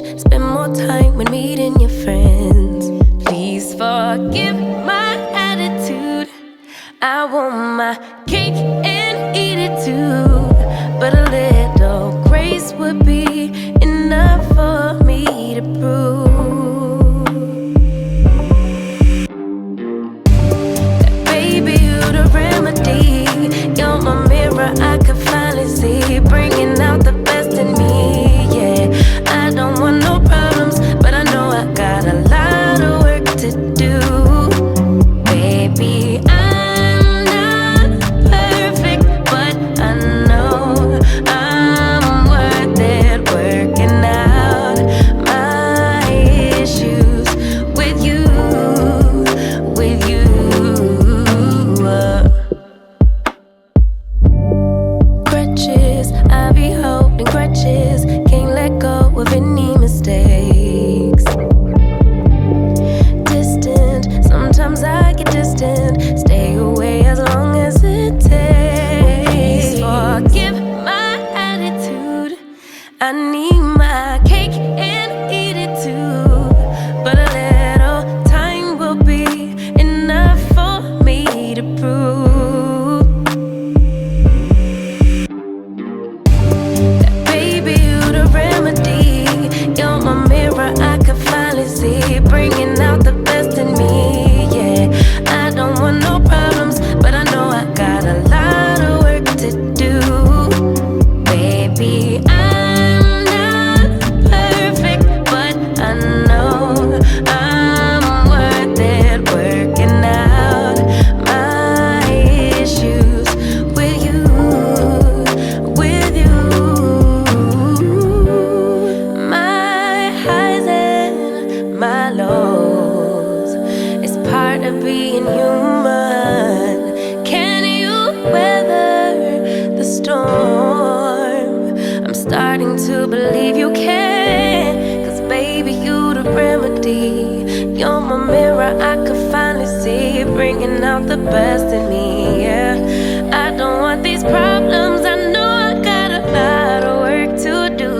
wish, spend more time with meeting your friends. Please forgive my attitude. I want my cake and eat it too, but a little grace would be enough for me to prove that, baby, you're the remedy. You're my mirror, I can finally see, bringing out the best in me. Yeah, I don't want no problems, but I know I got a lot of work to do. Baby, I'm not perfect, but I know I'm worth it, working out my issues with you, with you. Crutches, I be holding grudges, can't let go of any mistakes. Distant, sometimes I get distant, stay away as long as it takes. Please forgive my attitude. I need my cake and eat it too, but a little time will be enough for me to prove that, baby, you're the remedy. You're my mirror, I can finally see, bringing out the best in me. Yeah, I don't want no problems, but I know I got a lot of work to do. Baby, I'm not perfect, but I know I'm worth it, working out my issues with you, with you. My highs and my lows, it's part of being human. Can you weather the storm? I'm starting to believe you can, 'cause baby, you the remedy. You're my mirror, I could finally see, bringing out the best in me. Yeah, I don't want these problems, I know I got a lot of work to do.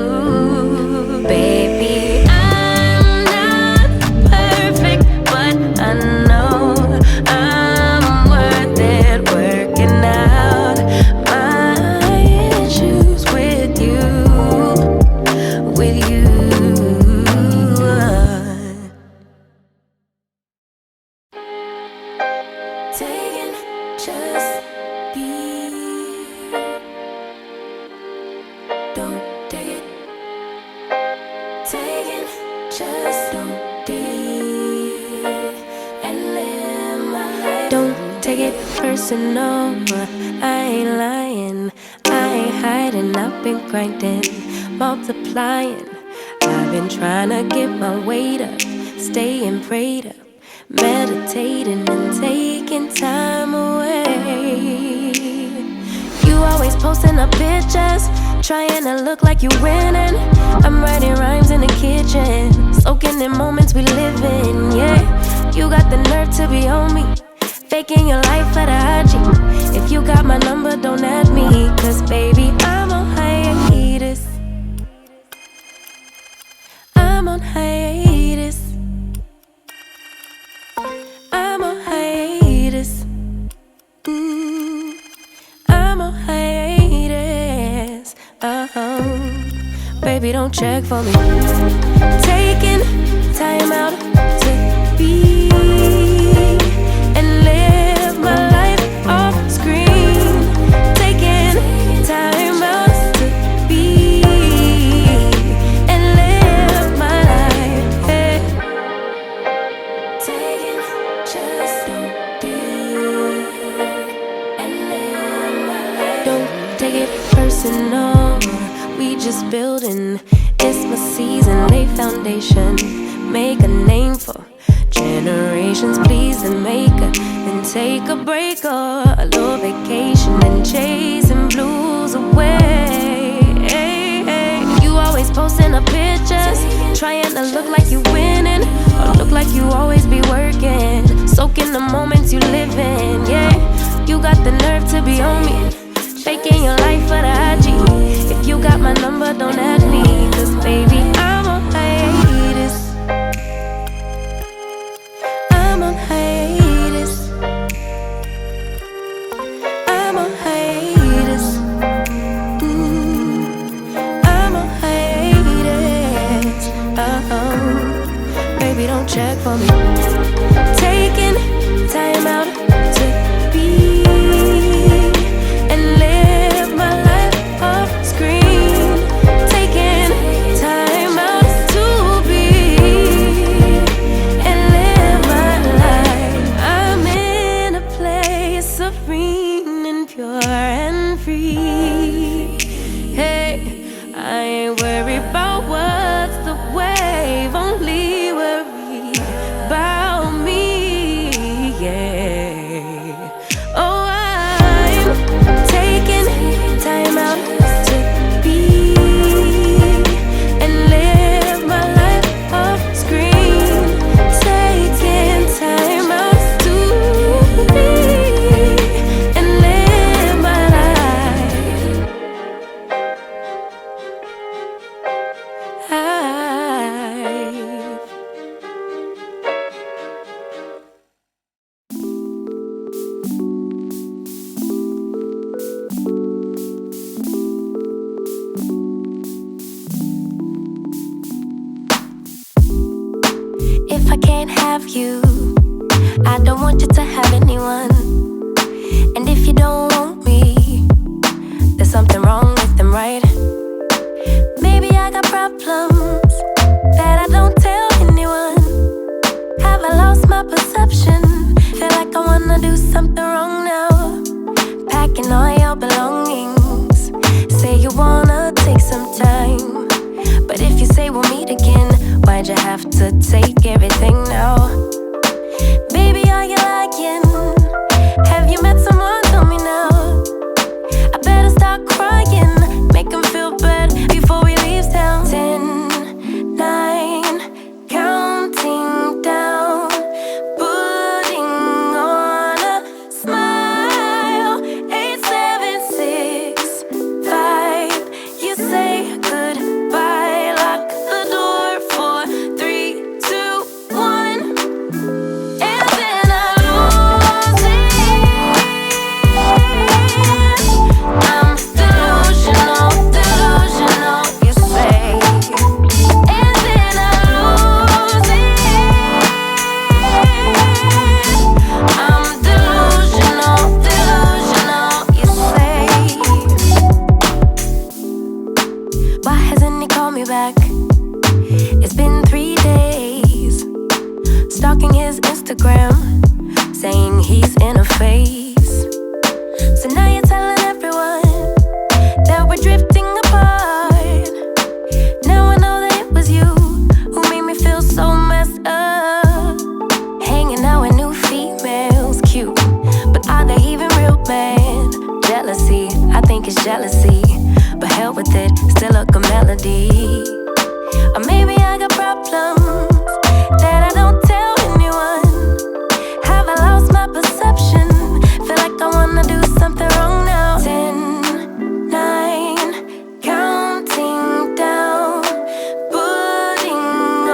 Baby, I'm not perfect, but I know I'm worth it, working out my issues with you, with you. Taking just be, don't take it. Taking just don't be, and live my life. Don't take it personal, I ain't lying, I ain't hiding. I've been grinding, multiplying. I've been trying to get my weight up, staying prayed up, meditating and taking time away. You always posting up pictures, trying to look like you winning. I'm writing rhymes in the kitchen, soaking in moments we live in. Yeah, you got the nerve to be on me, faking your life for the IG. If you got my number, don't add me, 'cause baby, I'm on hiatus. I'm on hiatus. I'm on hiatus. I'm on hiatus. Baby, don't check for me. Taking time out to be and live my life off screen. Taking time out to be and live my life. Hey. Taking just don't be and live my life. Don't take it personal, we just building. It's my season, lay foundation, make a name for generations. Please and make a, then take a break or a little vacation and chasing blues away. Hey, hey. You always posting up pictures, trying to look like you winning, or look like you always be working, soaking the moments you live in. Yeah, you got the nerve to be on me, faking your life for the IG. If you got my number, don't add me, 'cause baby, I'm on high. check for me. Taking time out to be and live my life off screen. Taking time out to be and live my life. I'm in a place serene and pure and free. Hey, I ain't worried about what's the wave, only worry about me, yeah. Oh, I'm taking time out to be and live my life off screen. Taking time out to be and live my life. If I can't have you, I don't want you to have anyone. And if you don't want me, there's something wrong with them, right? Maybe I got problems that I don't tell anyone. Have I lost my perception? Feel like I wanna do something wrong now. Packing all your belongings. Say you wanna take some time, but if you say we'll meet again, why'd you have to take everything now? Baby, are you lying? Have you met someone? Tell me now. I better start crying, make him feel bad before we leave town. 10, 9, counting down, putting on a smile. 8, 7, 6, 5. You say goodbye, lock the door for 3, 2, 1, and then I lose it. I'm delusional, delusional, you say, and then I lose it. I'm delusional, delusional, you say. Why hasn't he called me back? It's been 3 days. Stalking his Instagram, saying he's in a phase. So now you're telling everyone that we're drifting apart. Now I know that it was you who made me feel so messed up. Hanging out with new females, cute, but are they even real, man? Jealousy, I think it's jealousy, but hell with it, still a good melody. Or maybe I got problems that I don't tell anyone. Have I lost my perception? Feel like I wanna do something wrong now. 10, 9, counting down, putting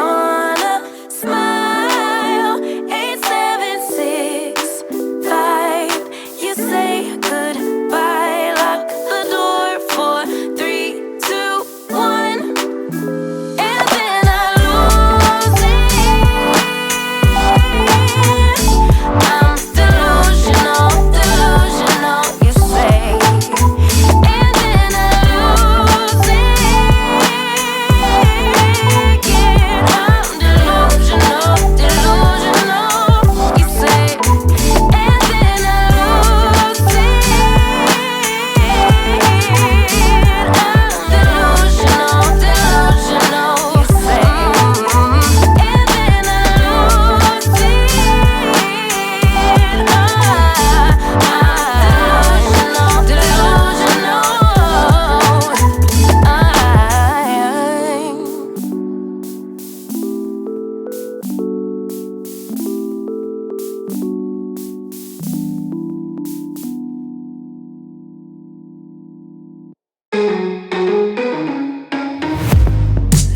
on a smile. 8, 7, 6, 5. You say goodbye, lock the door for 3, 2, 1, and then I lose it. I'm delusional, delusional, you say, and then I lose it. Yeah, I'm delusional, delusional, you say, and then I lose it. I'm delusional, delusional, you say, and then I lose it. I'm delusional,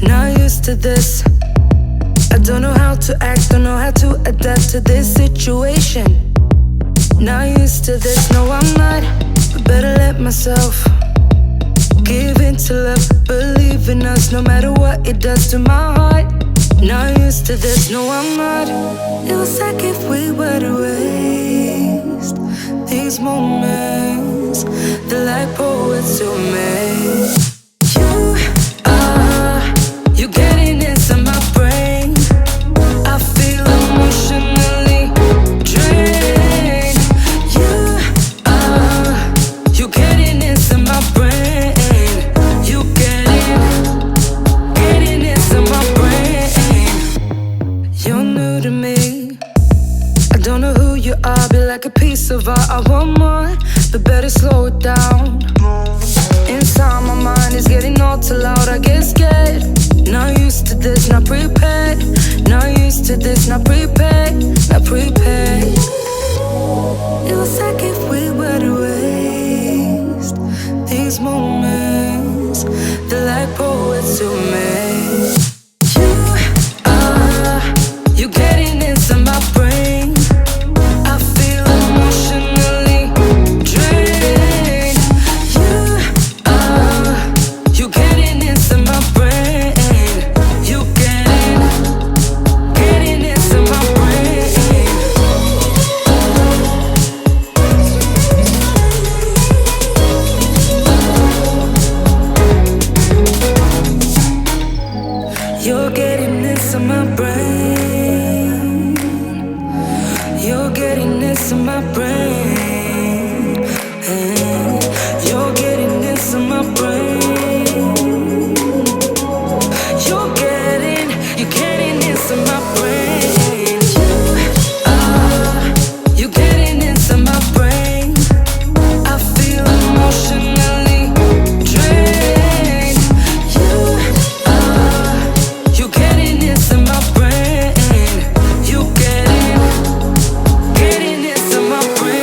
Not used to this. I don't know how to act, don't know how to adapt to this situation. Not used to this, no I'm not, but better let myself give in to love. Believe in us, no matter what it does to my heart. Not used to this, no, I'm not. It was like if we were to waste these moments, they're like poets to me. You getting inside my brain. I feel emotionally drained. You getting inside my brain. You getting inside my brain. You're new to me. I don't know who you are, be like a piece of art. I want more, but better slow it down. Inside my mind is getting all too loud, I get scared. Not used to this, not prepared. Not used to this, not prepared. Not prepared. It was like if we were to waste these moments, they're like poets to me. You getting inside my brain. I feel emotionally drained. You getting inside my brain. You getting inside my brain. You're getting inside my brain. You're getting inside my brain. You're getting inside my brain. You're getting inside my brain. You getting inside my brain. I feel emotionally drained. You getting inside my brain. You getting inside my brain.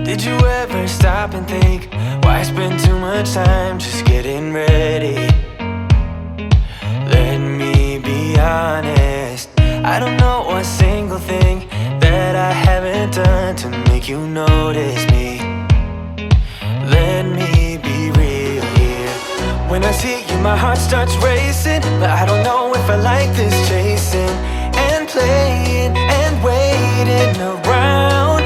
Did you ever stop and think, why spend too much time just getting ready? Let me be honest, I don't know a single thing that I haven't done to make you notice me. Let me be real here. When I see you, my heart starts racing, but I don't know if I like this chasing and playing and waiting around.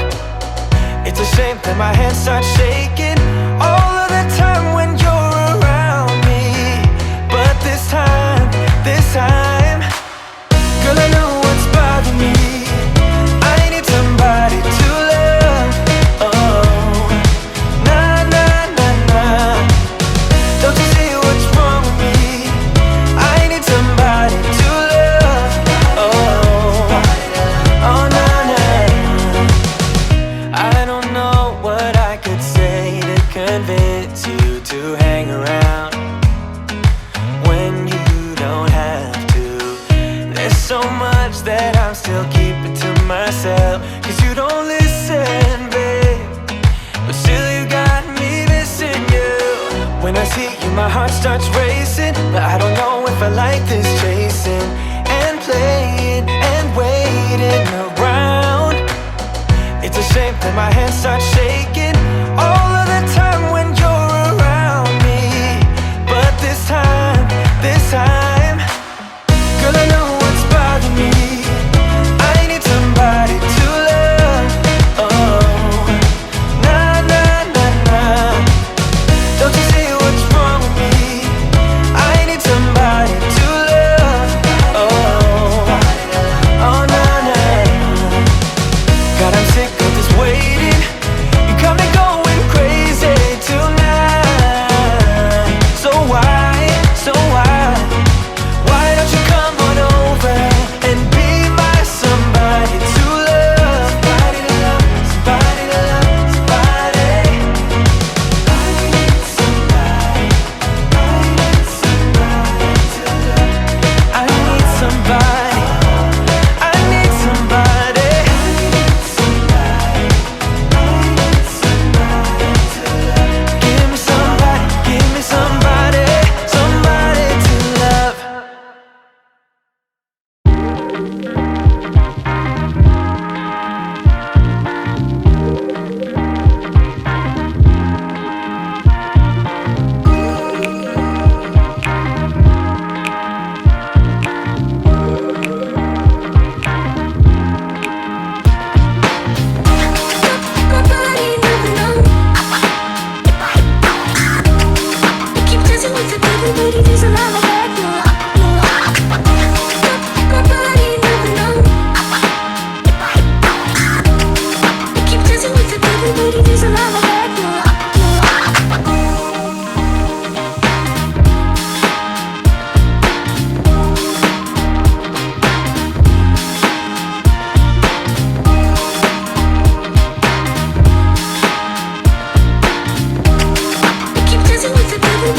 It's a shame that my hands start shaking all of the time when you're around me. But this time, girl, I know what's bothering me. I need somebody to love. Oh, nah, nah, nah, nah. Don't you see what's wrong with me? I need somebody to love. Oh, oh, nah, nah. I don't know what I could say to convince you to hang around when you don't have to. There's so much that I'm still keeping to myself, 'cause you don't listen, babe. But still you got me missing you. When I see you, my heart starts racing, but I don't know if I like this chasing and playing and waiting around. It's a shame that my hands start shaking all of the time when you're around me. But this time, girl, I know what's bothering me. I need somebody to love. Oh, nah, nah, nah, nah. Don't you see what's wrong with me? I need somebody to love. Oh, oh, nah, nah. God, I'm sick of this waiting. You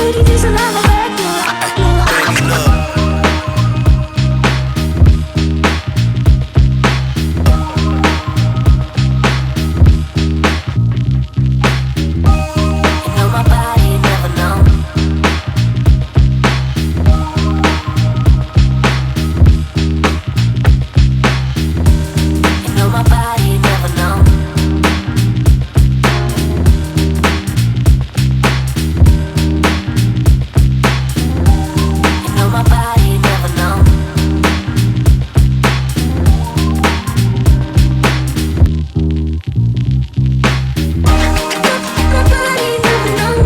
booty, there's a lava back. Baby, look. You know my body never known. You know my body never known. You know my body never known. My body never known.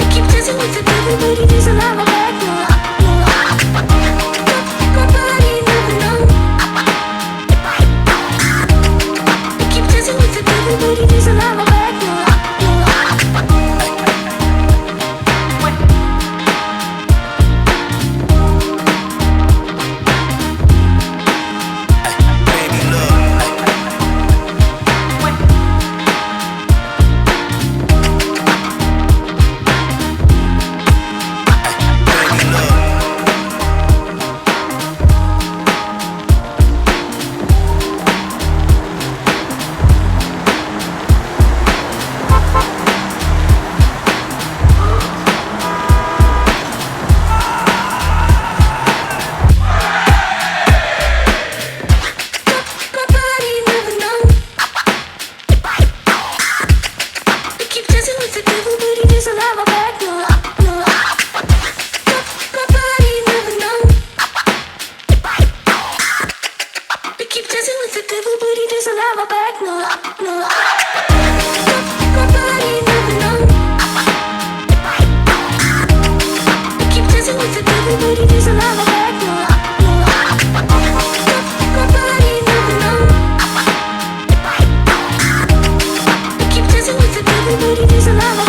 You keep dancing with the devil, booty, there's a lava back. My body never known. You keep dancing with the devil, booty, there's a lava back. Baby, look. Baby, look. My body never known. You keep dancing with the devil, booty, there's a lava back. My body never known. You keep dancing with the devil, booty, there's a lava back. My body never known. You keep dancing with the devil, booty, there's a lava back. My body never known. You keep dancing with the devil, booty, there's a lava.